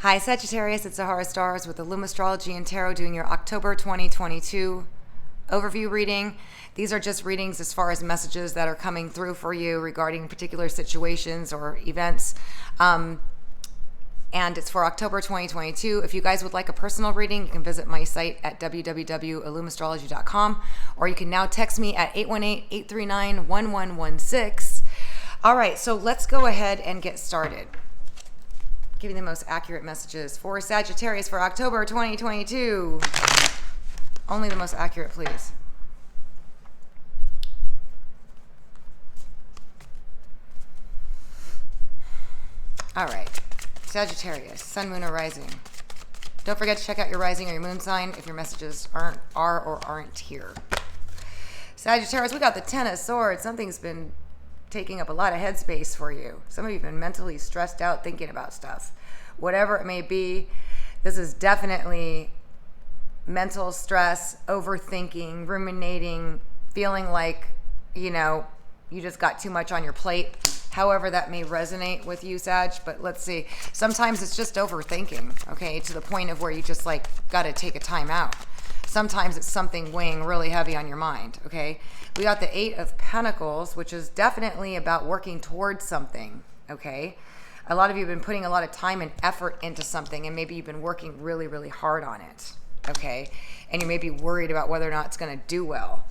Hi Sagittarius, it's Zahara Stars with Illum Astrology and Tarot doing your October 2022 overview reading. These are just readings as far as messages that are coming through for you regarding particular situations or events. And it's for October 2022. If you guys would like a personal reading, you can visit my site at www.illumastrology.com, or you can now text me at 818-839-1116. All right, so let's go ahead and get started. Giving the most accurate messages for Sagittarius for October 2022. Only the most accurate, please. All right. Sagittarius, Sun, Moon, or Rising. Don't forget to check out your rising or your moon sign if your messages are or aren't here. Sagittarius, we got the Ten of Swords. Something's been taking up a lot of headspace for you. Some of you have been mentally stressed out thinking about stuff. Whatever it may be, this is definitely mental stress, overthinking, ruminating, feeling like, you just got too much on your plate. However that may resonate with you, Sag, but let's see. Sometimes it's just overthinking, okay, to the point of where you just got to take a time out. Sometimes it's something weighing really heavy on your mind, okay? We got the Eight of Pentacles, which is definitely about working towards something, okay? A lot of you have been putting a lot of time and effort into something, and maybe you've been working really, really hard on it, okay? And you may be worried about whether or not it's going to do well.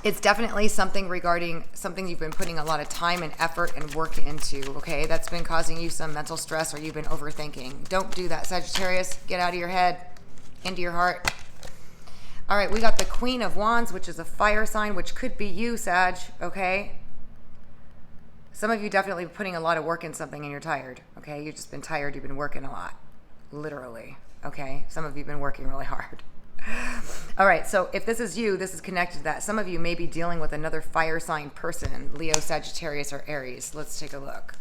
It's definitely something regarding something you've been putting a lot of time and effort and work into, okay? That's been causing you some mental stress, or you've been overthinking. Don't do that, Sagittarius. Get out of your head, into your heart. All right, we got the Queen of Wands, which is a fire sign, which could be you, Sag, okay? Some of you definitely putting a lot of work in something and you're tired, okay? You've just been tired. You've been working a lot, literally, okay? Some of you have been working really hard. All right, so if this is you, this is connected to that. Some of you may be dealing with another fire sign person, Leo, Sagittarius, or Aries. Let's take a look.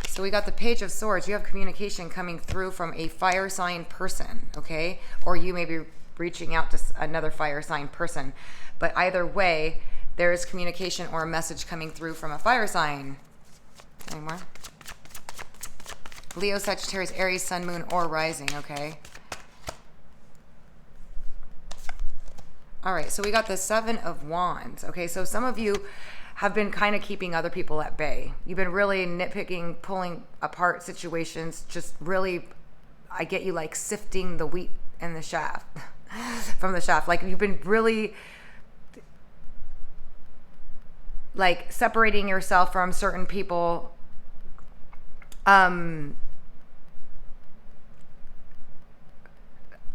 So we got the Page of Swords. You have communication coming through from a fire sign person, okay? Or you may be reaching out to another fire sign person. But either way, there is communication or a message coming through from a fire sign. Any more? Leo, Sagittarius, Aries, Sun, Moon, or Rising, okay? All right, so we got the Seven of Wands, okay? So some of you have been kind of keeping other people at bay. You've been really nitpicking, pulling apart situations, just really, I get you, sifting the wheat in the shaft, from the shaft. You've been really separating yourself from certain people.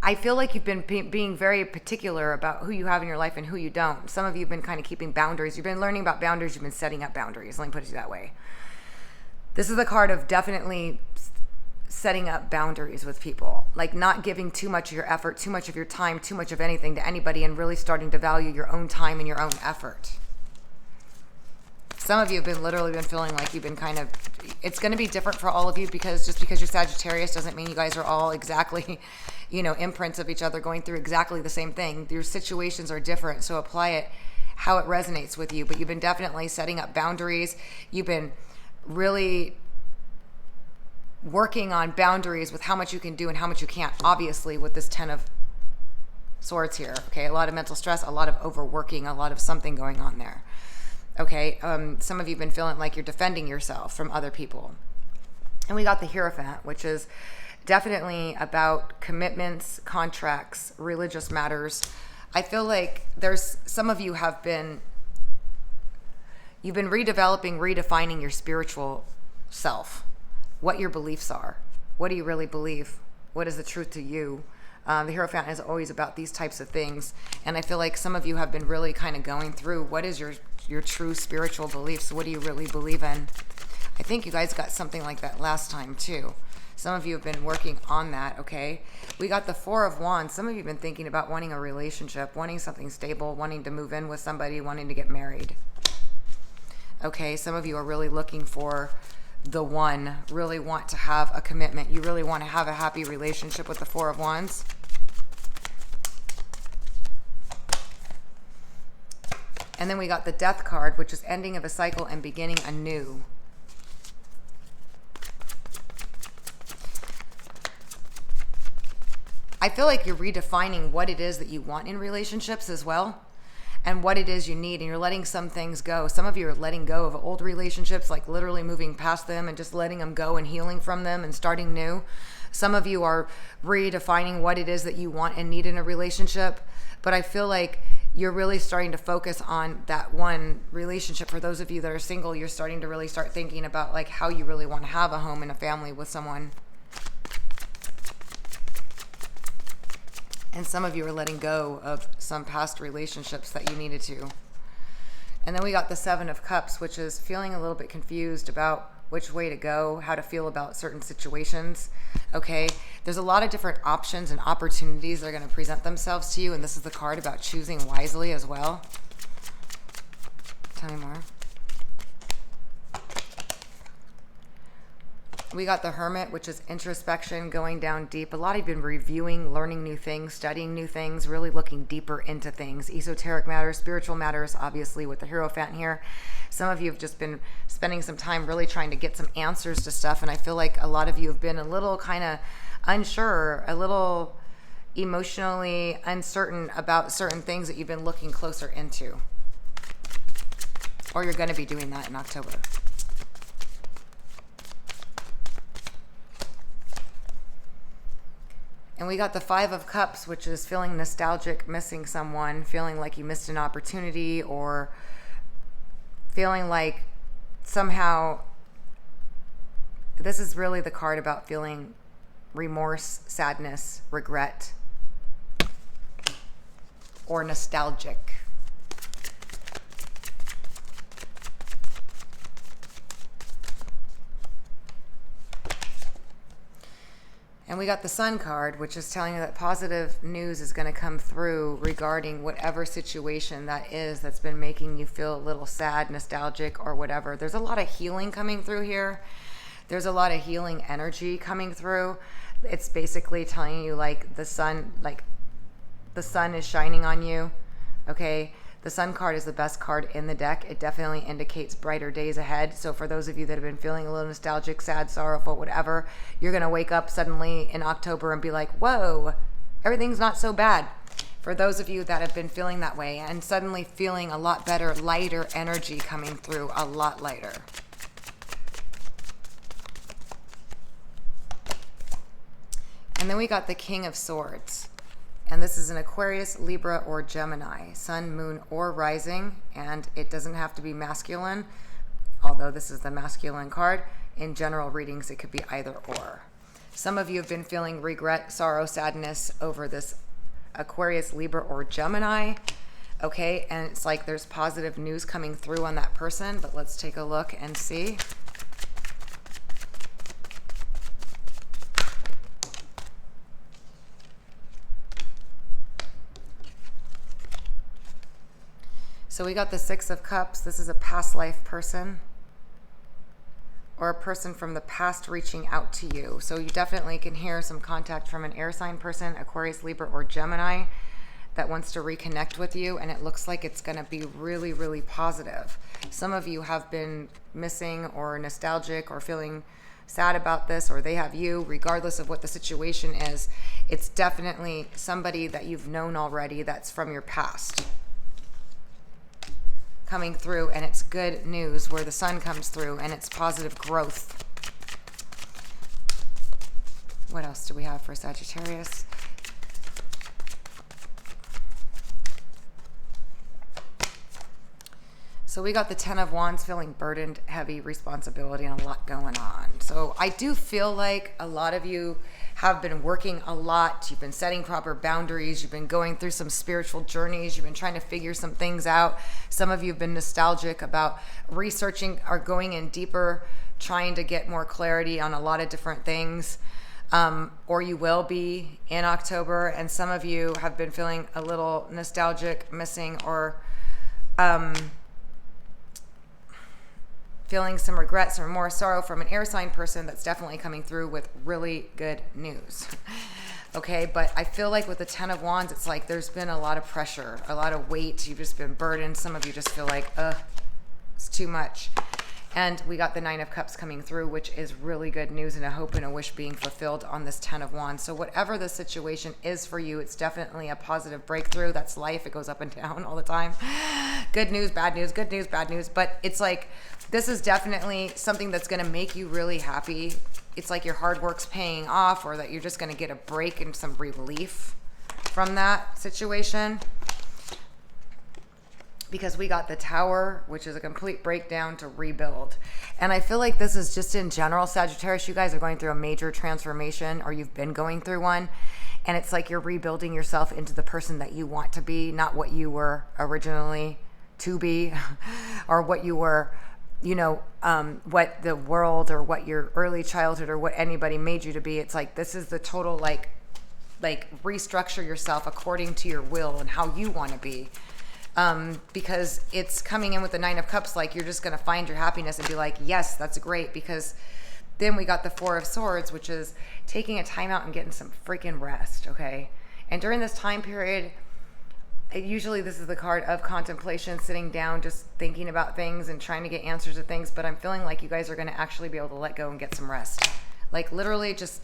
I feel like you've been being very particular about who you have in your life and who you don't. Some of you have been kind of keeping boundaries. You've been learning about boundaries. You've been setting up boundaries. Let me put it that way. This is the card of definitely setting up boundaries with people. Not giving too much of your effort, too much of your time, too much of anything to anybody, and really starting to value your own time and your own effort. Some of you have literally been feeling like you've been it's going to be different for all of you, because just because you're Sagittarius doesn't mean you guys are all exactly, imprints of each other, going through exactly the same thing. Your situations are different, so apply it how it resonates with you. But you've been definitely setting up boundaries. You've been really working on boundaries with how much you can do and how much you can't, obviously, with this Ten of Swords here, okay? A lot of mental stress, a lot of overworking, a lot of something going on there. Okay, some of you have been feeling like you're defending yourself from other people. And we got the Hierophant, which is definitely about commitments, contracts, religious matters. I feel like there's some of you you've been redefining your spiritual self, what your beliefs are. What do you really believe? What is the truth to you? The Hierophant is always about these types of things. And I feel like some of you have been really kind of going through, what is your true spiritual beliefs? What do you really believe in? I think you guys got something like that last time too. Some of you have been working on that, okay? We got the Four of Wands. Some of you have been thinking about wanting a relationship, wanting something stable, wanting to move in with somebody, wanting to get married. Okay, some of you are really looking for the one, really want to have a commitment. You really want to have a happy relationship with the Four of Wands. And then we got the Death card, which is ending of a cycle and beginning anew. I feel like you're redefining what it is that you want in relationships as well, and what it is you need, and you're letting some things go. Some of you are letting go of old relationships, like literally moving past them and just letting them go and healing from them and starting new. Some of you are redefining what it is that you want and need in a relationship, but I feel like you're really starting to focus on that one relationship. For those of you that are single, you're starting to really start thinking about like how you really want to have a home and a family with someone. And some of you are letting go of some past relationships that you needed to. And then we got the Seven of Cups, which is feeling a little bit confused about which way to go, how to feel about certain situations. Okay, there's a lot of different options and opportunities that are going to present themselves to you. And this is the card about choosing wisely as well. Tell me more. We got the Hermit, which is introspection, going down deep. A lot of you have been reviewing, learning new things, studying new things, really looking deeper into things. Esoteric matters, spiritual matters, obviously with the Hierophant here. Some of you have just been spending some time really trying to get some answers to stuff. And I feel like a lot of you have been a little kind of unsure, a little emotionally uncertain about certain things that you've been looking closer into. Or you're going to be doing that in October. And we got the Five of Cups, which is feeling nostalgic, missing someone, feeling like you missed an opportunity, or feeling like somehow, this is really the card about feeling remorse, sadness, regret, or nostalgic. And we got the Sun card, which is telling you that positive news is going to come through regarding whatever situation that is that's been making you feel a little sad, nostalgic, or whatever. There's a lot of healing coming through here. There's a lot of healing energy coming through. It's basically telling you like the sun is shining on you. Okay. The Sun card is the best card in the deck. It definitely indicates brighter days ahead. So for those of you that have been feeling a little nostalgic, sad, sorrowful, whatever, you're going to wake up suddenly in October and be like, whoa, everything's not so bad. For those of you that have been feeling that way and suddenly feeling a lot better, lighter energy coming through, a lot lighter. And then we got the King of Swords. And this is an Aquarius, Libra, or Gemini, sun, moon, or rising. And it doesn't have to be masculine, although this is the masculine card. In general readings, it could be either or. Some of you have been feeling regret, sorrow, sadness over this Aquarius, Libra, or Gemini. Okay, and it's like there's positive news coming through on that person, but let's take a look and see. So we got the Six of Cups. This is a past life person or a person from the past reaching out to you. So you definitely can hear some contact from an air sign person, Aquarius, Libra, or Gemini, that wants to reconnect with you. And it looks like it's going to be really, really positive. Some of you have been missing or nostalgic or feeling sad about this, or they have you, regardless of what the situation is. It's definitely somebody that you've known already that's from your past coming through, and it's good news where the sun comes through and it's positive growth. What else do we have for Sagittarius? So we got the Ten of Wands, feeling burdened, heavy responsibility, and a lot going on. So I do feel like a lot of you have been working a lot. You've been setting proper boundaries. You've been going through some spiritual journeys. You've been trying to figure some things out. Some of you have been nostalgic about researching or going in deeper, trying to get more clarity on a lot of different things. Or you will be in October. And some of you have been feeling a little nostalgic, missing, or feeling some regret, some remorse, sorrow from an air sign person that's definitely coming through with really good news. Okay, but I feel like with the 10 of Wands, it's like there's been a lot of pressure, a lot of weight. You've just been burdened. Some of you just feel like, it's too much. And we got the 9 of Cups coming through, which is really good news and a hope and a wish being fulfilled on this 10 of Wands. So whatever the situation is for you, it's definitely a positive breakthrough. That's life. It goes up and down all the time. Good news, bad news, good news, bad news. But it's like, this is definitely something that's going to make you really happy. It's like your hard work's paying off, or that you're just going to get a break and some relief from that situation. Because we got the Tower, which is a complete breakdown to rebuild. And I feel like this is just in general, Sagittarius, you guys are going through a major transformation, or you've been going through one. And it's like you're rebuilding yourself into the person that you want to be, not what you were originally to be, or what you were, you know, what the world or what your early childhood or what anybody made you to be. It's like, this is the total, like restructure yourself according to your will and how you want to be. Because it's coming in with the 9 of Cups, like you're just going to find your happiness and be like, yes, that's great. Because then we got the 4 of Swords, which is taking a time out and getting some freaking rest. Okay. And during this time period, usually this is the card of contemplation, sitting down, just thinking about things and trying to get answers to things. But I'm feeling like you guys are going to actually be able to let go and get some rest. Like literally just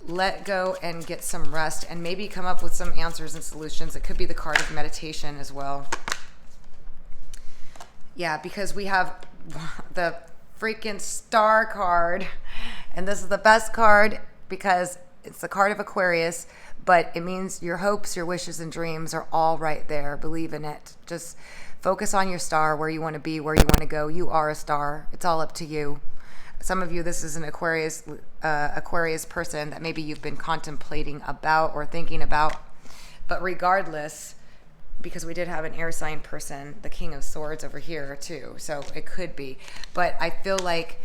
let go and get some rest, and maybe come up with some answers and solutions. It could be the card of meditation as well. Yeah, because we have the freaking Star card, and this is the best card because it's the card of Aquarius, but it means your hopes, your wishes, and dreams are all right there. Believe in it. Just focus on your star, where you want to be, where you want to go. You are a star. It's all up to you. Some of you, this is an Aquarius person that maybe you've been contemplating about or thinking about. But regardless, because we did have an air sign person, the King of Swords over here too. So it could be. But I feel like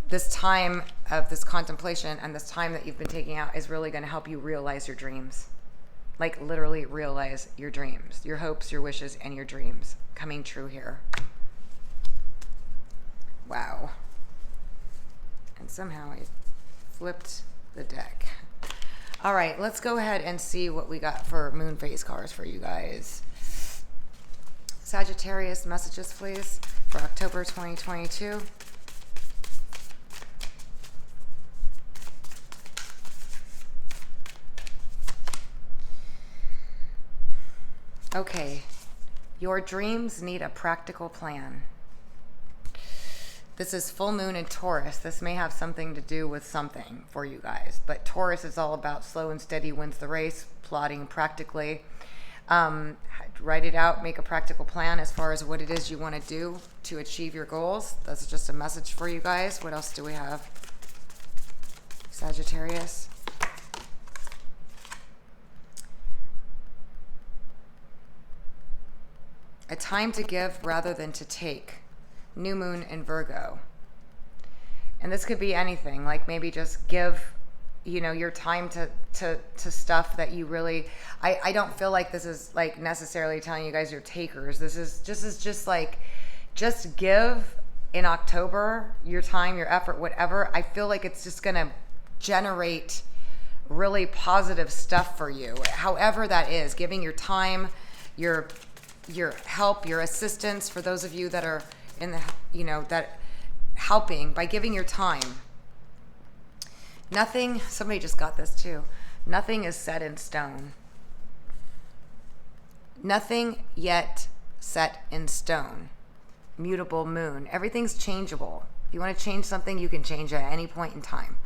this time of this contemplation and this time that you've been taking out is really going to help you realize your dreams. Like literally realize your dreams, your hopes, your wishes, and your dreams coming true here. Wow. And somehow I flipped the deck. All right, let's go ahead and see what we got for moon phase cards for you guys. Sagittarius, messages please for October 2022. Okay, your dreams need a practical plan. This is full moon in Taurus. This may have something to do with something for you guys. But Taurus is all about slow and steady wins the race, plotting practically. Write it out, make a practical plan as far as what it is you want to do to achieve your goals. That's just a message for you guys. What else do we have? Sagittarius. A time to give rather than to take. New moon in Virgo. And this could be anything, like maybe just give, you know, your time to stuff that you really, I don't feel like this is like necessarily telling you guys you're takers. This is just like, just give in October your time, your effort, whatever. I feel like it's just going to generate really positive stuff for you. However that is, giving your time, your help, your assistance for those of you that are in the, you know, that helping by giving your time. Nothing, somebody just got this too. Nothing is set in stone. Nothing yet set in stone. Mutable moon. Everything's changeable. If you want to change something, you can change it at any point in time.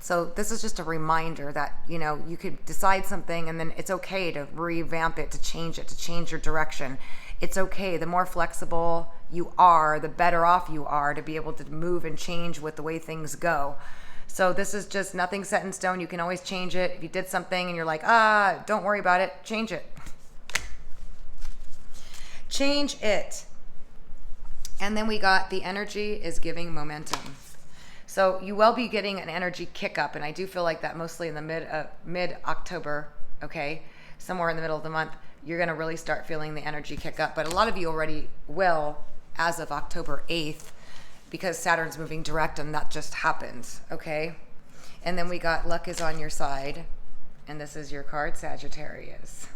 So this is just a reminder that, you know, you could decide something and then it's okay to revamp it, to change your direction. It's okay. The more flexible you are, the better off you are to be able to move and change with the way things go. So this is just nothing set in stone. You can always change it. If you did something and you're like, don't worry about it, change it. Change it. And then we got the energy is giving momentum. So you will be getting an energy kick up, and I do feel like that mostly in the mid-October, okay? Somewhere in the middle of the month, you're going to really start feeling the energy kick up. But a lot of you already will as of October 8th because Saturn's moving direct and that just happens, okay? And then we got luck is on your side. And this is your card, Sagittarius.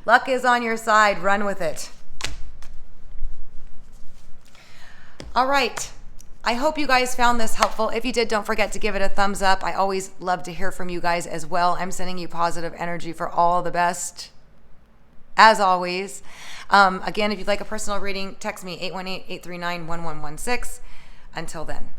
Luck is on your side. Run with it. All right. I hope you guys found this helpful. If you did, don't forget to give it a thumbs up. I always love to hear from you guys as well. I'm sending you positive energy for all the best, as always. Again, if you'd like a personal reading, text me 818-839-1116. Until then.